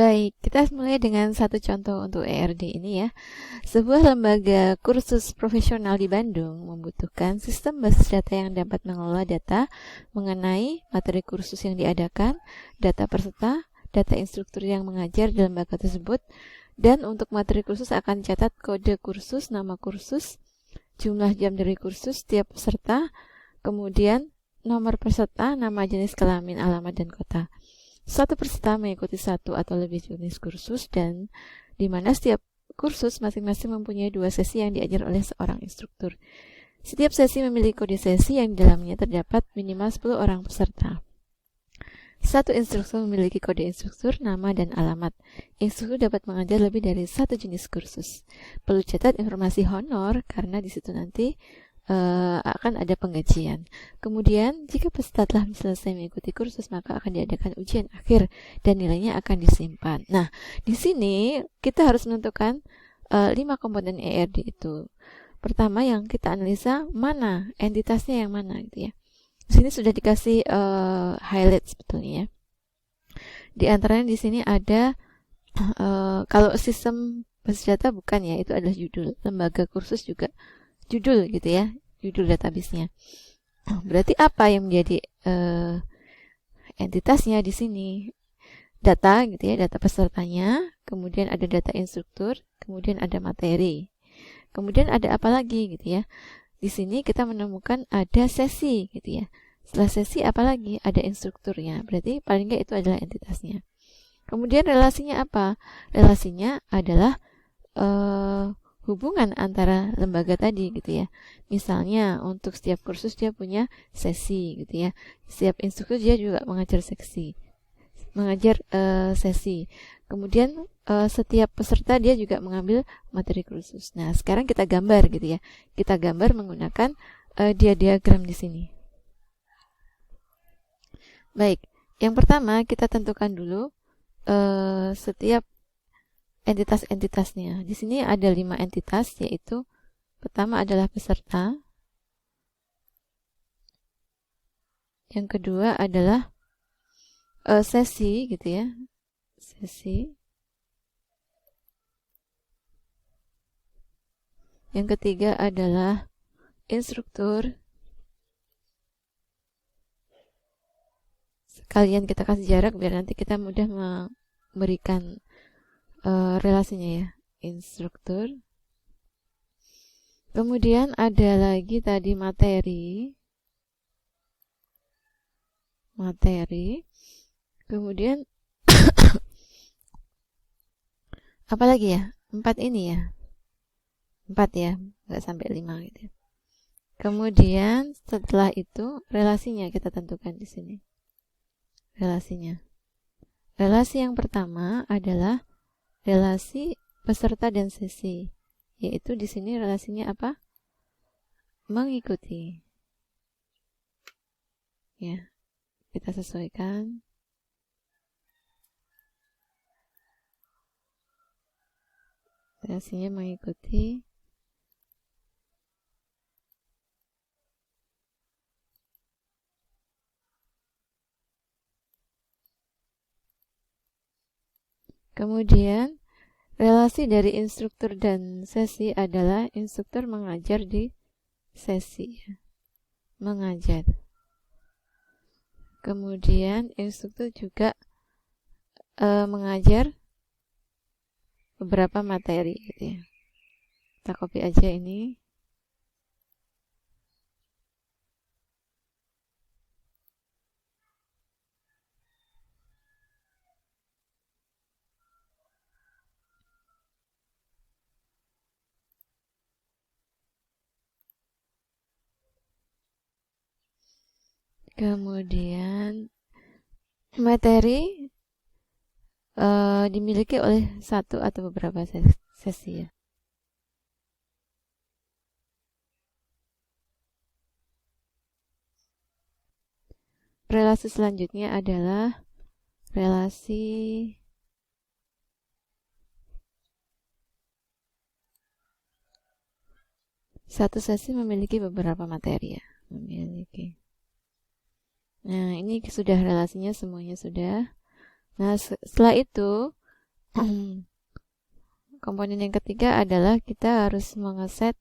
Baik, kita mulai dengan satu contoh untuk ERD ini ya. Sebuah lembaga kursus profesional di Bandung membutuhkan sistem basis data yang dapat mengelola data mengenai materi kursus yang diadakan, data peserta, data instruktur yang mengajar di lembaga tersebut, dan untuk materi kursus akan catat kode kursus, nama kursus, jumlah jam dari kursus, tiap peserta, kemudian nomor peserta, nama, jenis kelamin, alamat, dan kota. Satu peserta mengikuti satu atau lebih jenis kursus dan di mana setiap kursus masing-masing mempunyai 2 sesi yang diajar oleh seorang instruktur. Setiap sesi memiliki kode sesi yang di dalamnya terdapat minimal 10 orang peserta. Satu instruktur memiliki kode instruktur, nama, dan alamat. Instruktur dapat mengajar lebih dari satu jenis kursus. Perlu catat informasi honor karena di situ nanti akan ada penggajian. Kemudian, jika peserta telah selesai mengikuti kursus, maka akan diadakan ujian akhir dan nilainya akan disimpan. Nah, di sini kita harus menentukan 5 komponen ERD itu. Pertama yang kita analisa mana entitasnya yang mana gitu ya. Di sini sudah dikasih highlight sebetulnya ya. Di antaranya di sini ada kalau sistem basis data bukan ya, itu adalah judul. Lembaga kursus juga judul gitu ya, judul database-nya. Berarti apa yang menjadi entitasnya di sini? Data gitu ya, data pesertanya, kemudian ada data instruktur, kemudian ada materi. Kemudian ada apa lagi gitu ya? Di sini kita menemukan ada sesi gitu ya. Setelah sesi apa lagi? Ada instrukturnya. Berarti paling nggak itu adalah entitasnya. Kemudian relasinya apa? Relasinya adalah hubungan antara lembaga tadi gitu ya. Misalnya untuk setiap kursus dia punya sesi gitu ya. Setiap instruktur dia juga mengajar sesi. Kemudian setiap peserta dia juga mengambil materi kursus. Nah, sekarang kita gambar gitu ya. Kita gambar menggunakan diagram di sini. Baik, yang pertama kita tentukan dulu setiap entitas-entitasnya. Di sini ada 5 entitas, yaitu pertama adalah peserta, yang kedua adalah sesi gitu ya, sesi, yang ketiga adalah instruktur. Sekalian kita kasih jarak biar nanti kita mudah memberikan relasinya ya, instruktur. Kemudian ada lagi tadi materi. Kemudian apa lagi ya? 4 ini ya. 4 ya, nggak sampai 5 gitu. Kemudian setelah itu relasinya kita tentukan di sini. Relasi yang pertama adalah relasi peserta dan sesi, yaitu di sini relasinya apa? Mengikuti. Ya, kita sesuaikan. Relasinya mengikuti. Kemudian relasi dari instruktur dan sesi adalah instruktur mengajar di sesi, mengajar. Kemudian instruktur juga mengajar beberapa materi gitu ya. Kita copy aja ini. Kemudian materi dimiliki oleh satu atau beberapa sesi ya. Relasi selanjutnya adalah relasi satu sesi memiliki beberapa materi ya. Memiliki. Nah, ini sudah relasinya semuanya sudah. Nah, setelah itu Komponen yang ketiga adalah kita harus mengeset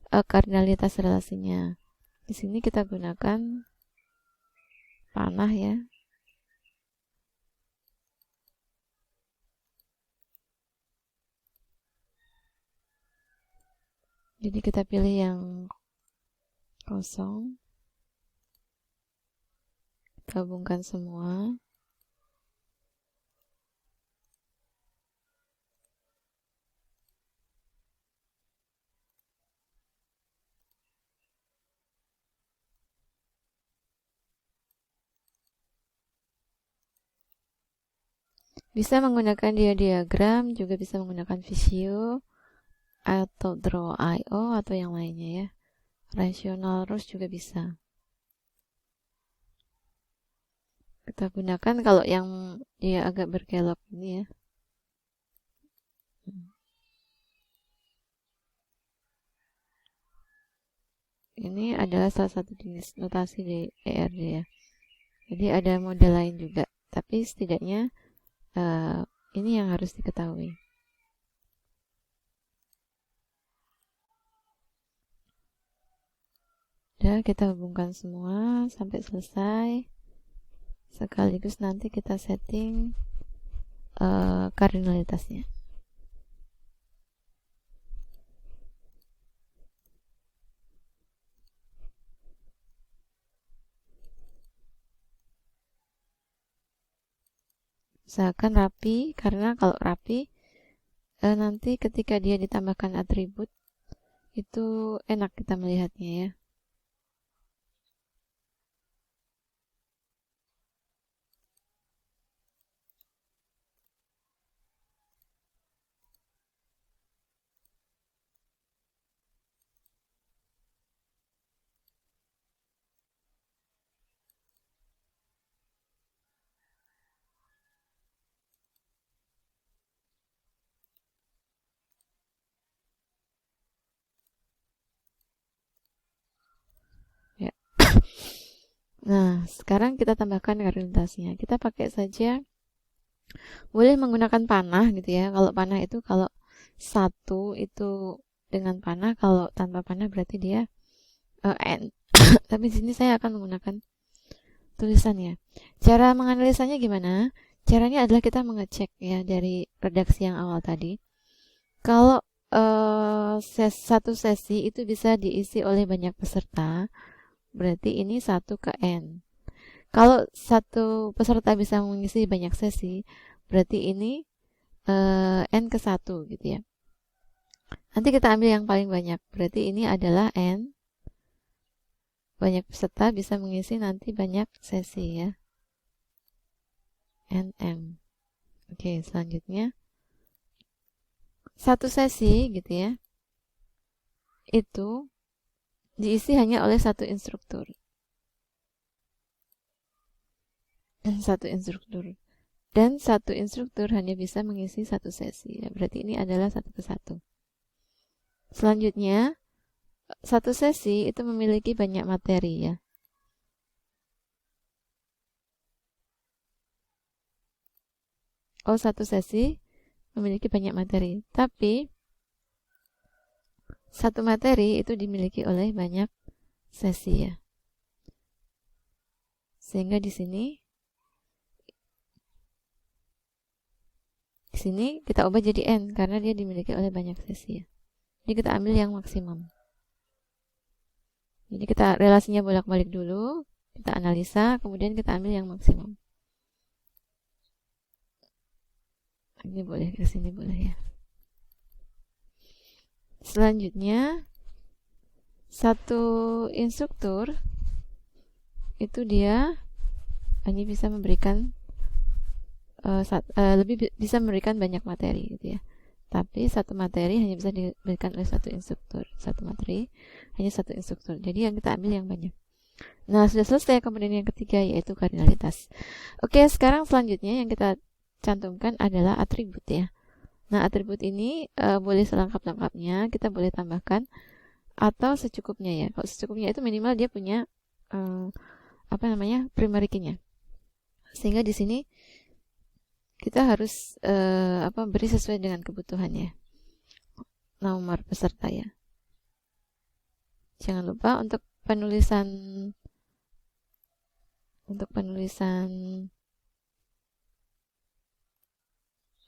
kardinalitas relasinya. Di sini kita gunakan panah ya. Jadi kita pilih yang kosong. Gabungkan semua. Bisa menggunakan diagram, juga bisa menggunakan Visio atau Draw.io atau yang lainnya ya. Rational Rules juga bisa. Kita gunakan kalau yang dia agak berkelok ini ya. Ini adalah salah satu jenis notasi di ERD ya. Jadi ada model lain juga, tapi setidaknya ini yang harus diketahui. Udah, kita hubungkan semua sampai selesai. Sekaligus nanti kita setting kardinalitasnya. Usahakan rapi, karena kalau rapi nanti ketika dia ditambahkan atribut itu enak kita melihatnya ya. Nah, sekarang kita tambahkan kardinalitasnya. Kita pakai saja, boleh menggunakan panah gitu ya. Kalau panah itu kalau satu itu dengan panah, kalau tanpa panah berarti dia N. Tapi di sini saya akan menggunakan tulisan ya. Cara menganalisanya gimana? Caranya adalah kita mengecek ya dari redaksi yang awal tadi. Kalau satu sesi itu bisa diisi oleh banyak peserta, berarti ini 1 ke N. Kalau satu peserta bisa mengisi banyak sesi, berarti ini N ke 1 gitu ya. Nanti kita ambil yang paling banyak, berarti ini adalah N. Banyak peserta bisa mengisi nanti banyak sesi ya. NM. Oke, selanjutnya. Satu sesi gitu ya. Itu diisi hanya oleh satu instruktur. Dan satu instruktur hanya bisa mengisi satu sesi ya, berarti ini adalah 1 ke 1. Selanjutnya, satu sesi itu memiliki banyak materi ya. Satu sesi memiliki banyak materi, tapi satu materi itu dimiliki oleh banyak sesi ya. Sehingga di sini kita ubah jadi N karena dia dimiliki oleh banyak sesi ya. Jadi kita ambil yang maksimum. Jadi kita relasinya bolak-balik dulu, kita analisa, kemudian kita ambil yang maksimum. Ini boleh, ke sini boleh ya. Selanjutnya, satu instruktur itu dia hanya bisa memberikan lebih bisa memberikan banyak materi gitu ya. Tapi satu materi hanya bisa diberikan oleh satu instruktur. Satu materi hanya satu instruktur. Jadi yang kita ambil yang banyak. Nah, sudah selesai komponen yang ketiga, yaitu kardinalitas. Oke, sekarang selanjutnya yang kita cantumkan adalah atribut ya. Nah, atribut ini boleh selengkap-lengkapnya, kita boleh tambahkan atau secukupnya ya. Kalau secukupnya itu minimal dia punya primary key-nya. Sehingga di sini kita harus beri sesuai dengan kebutuhannya nomor peserta ya. Jangan lupa untuk penulisan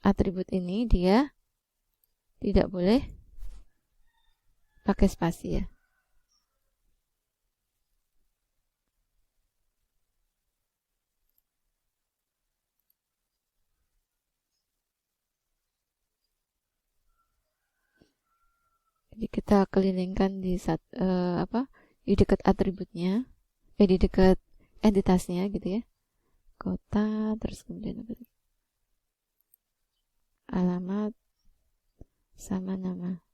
atribut ini dia tidak boleh pakai spasi ya. Jadi kita kelilingkan di di dekat atributnya, di dekat entitasnya gitu ya. Kota, terus kemudian alamat sama nama.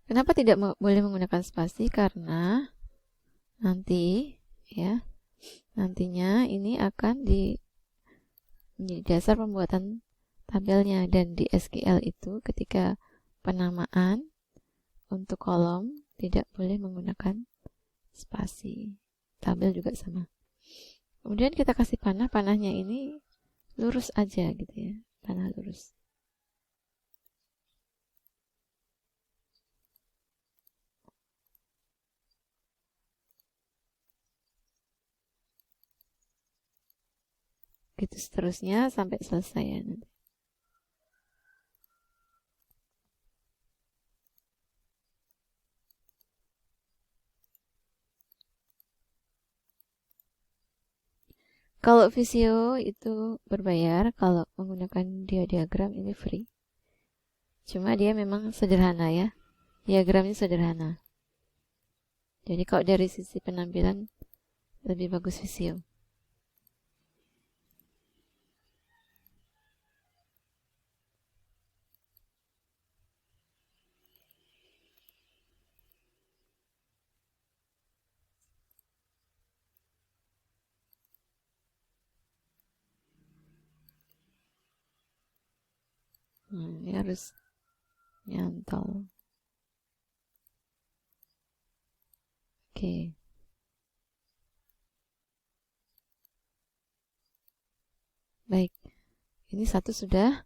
Kenapa tidak boleh menggunakan spasi? Karena nantinya ini akan menjadi dasar pembuatan tabelnya, dan di SQL itu ketika penamaan untuk kolom tidak boleh menggunakan spasi. Tabel juga sama. Kemudian kita kasih panahnya ini lurus aja gitu ya, panah lurus. Gitu seterusnya sampai selesai ya nanti. Kalau Visio itu berbayar, kalau menggunakan diagram ini free. Cuma dia memang sederhana ya. Diagramnya sederhana. Jadi kalau dari sisi penampilan lebih bagus Visio. Ini harus nyantol. Oke. Baik. Ini satu sudah.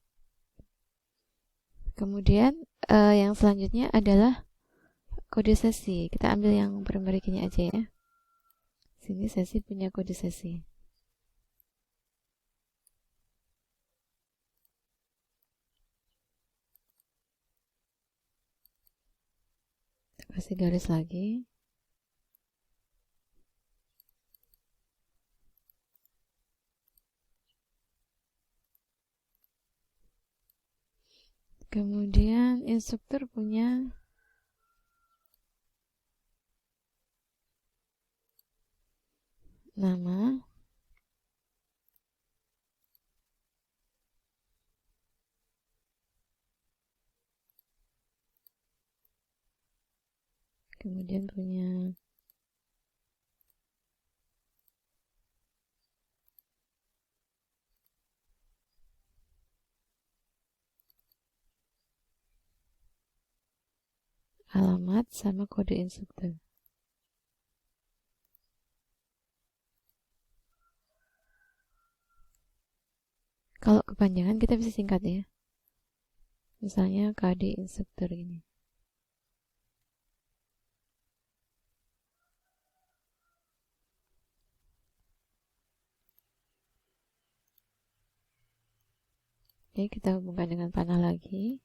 Kemudian yang selanjutnya adalah kode sesi. Kita ambil yang bermerek ini aja ya. Sini sesi punya kode sesi. Kasih garis lagi. Kemudian instruktur punya nama, kemudian punya alamat sama kode instruktur. Kalau kepanjangan kita bisa singkat ya. Misalnya KD instruktur ini. Oke, kita hubungkan dengan panah lagi.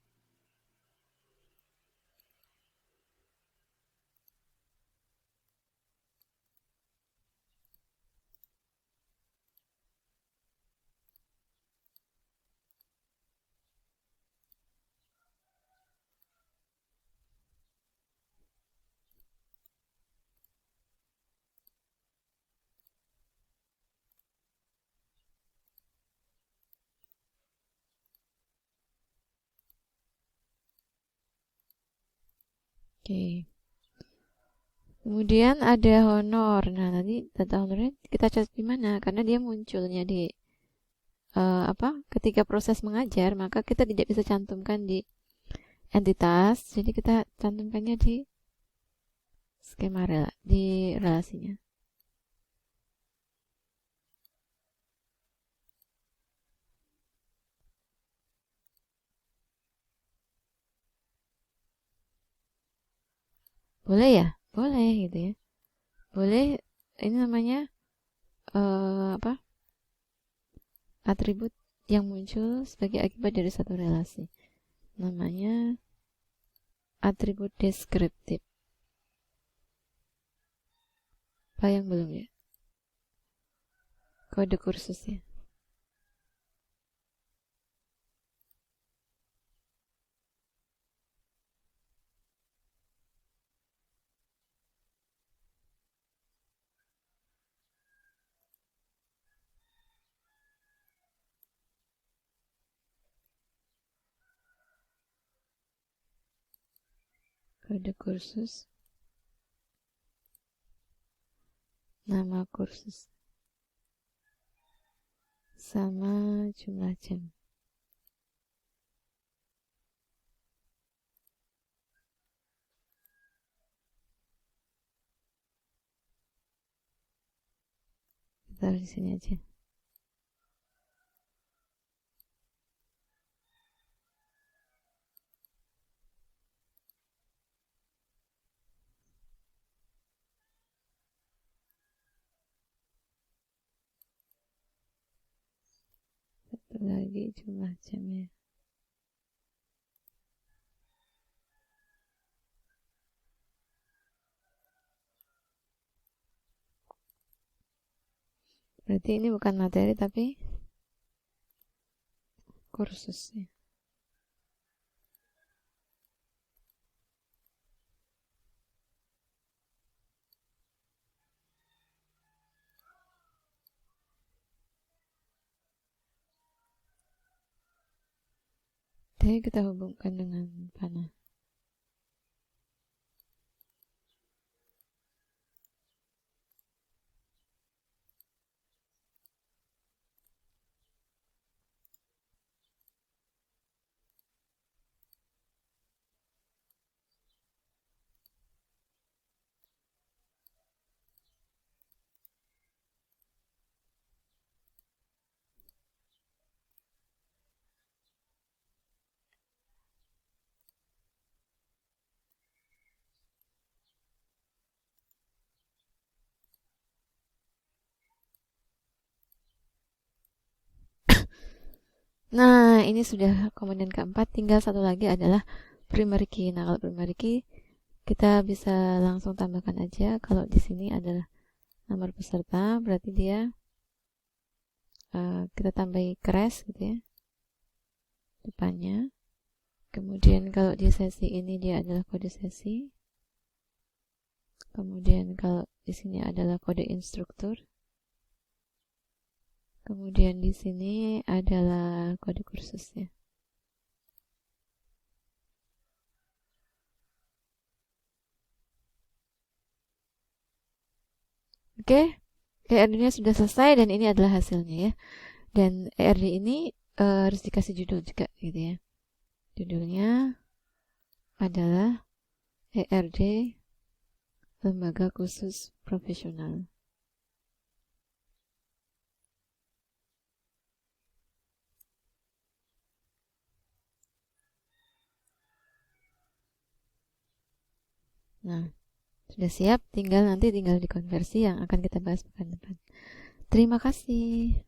Oke. Kemudian ada honor. Nah, nanti data honornya kita catat di mana? Karena dia munculnya di ketika proses mengajar, maka kita tidak bisa cantumkan di entitas. Jadi kita cantumkannya di skema di relasinya. Boleh ya? Boleh gitu ya. Boleh, ini namanya apa? Atribut yang muncul sebagai akibat dari satu relasi. Namanya atribut deskriptif. Payang belum ya? Kode kursusnya. Kode kursus. Nama kursus. Sama jumlah jam. Taruh di sini aja. Satu lagi jumlah jamnya. Berarti ini bukan materi tapi kursusnya. Jadi kita hubungkan dengan panah. Nah, ini sudah komponen keempat. Tinggal satu lagi adalah primary key. Nah, kalau primary key kita bisa langsung tambahkan aja. Kalau di sini adalah nomor peserta, berarti dia kita tambahi crash gitu ya depannya. Kemudian kalau di sesi ini dia adalah kode sesi. Kemudian kalau di sini adalah kode instruktur. Kemudian di sini adalah kode kursusnya. Oke, ERD-nya sudah selesai dan ini adalah hasilnya ya. Dan ERD ini harus dikasih judul juga gitu ya. Judulnya adalah ERD Lembaga Khusus Profesional. Nah, sudah siap, tinggal dikonversi yang akan kita bahas pekan depan. Terima kasih.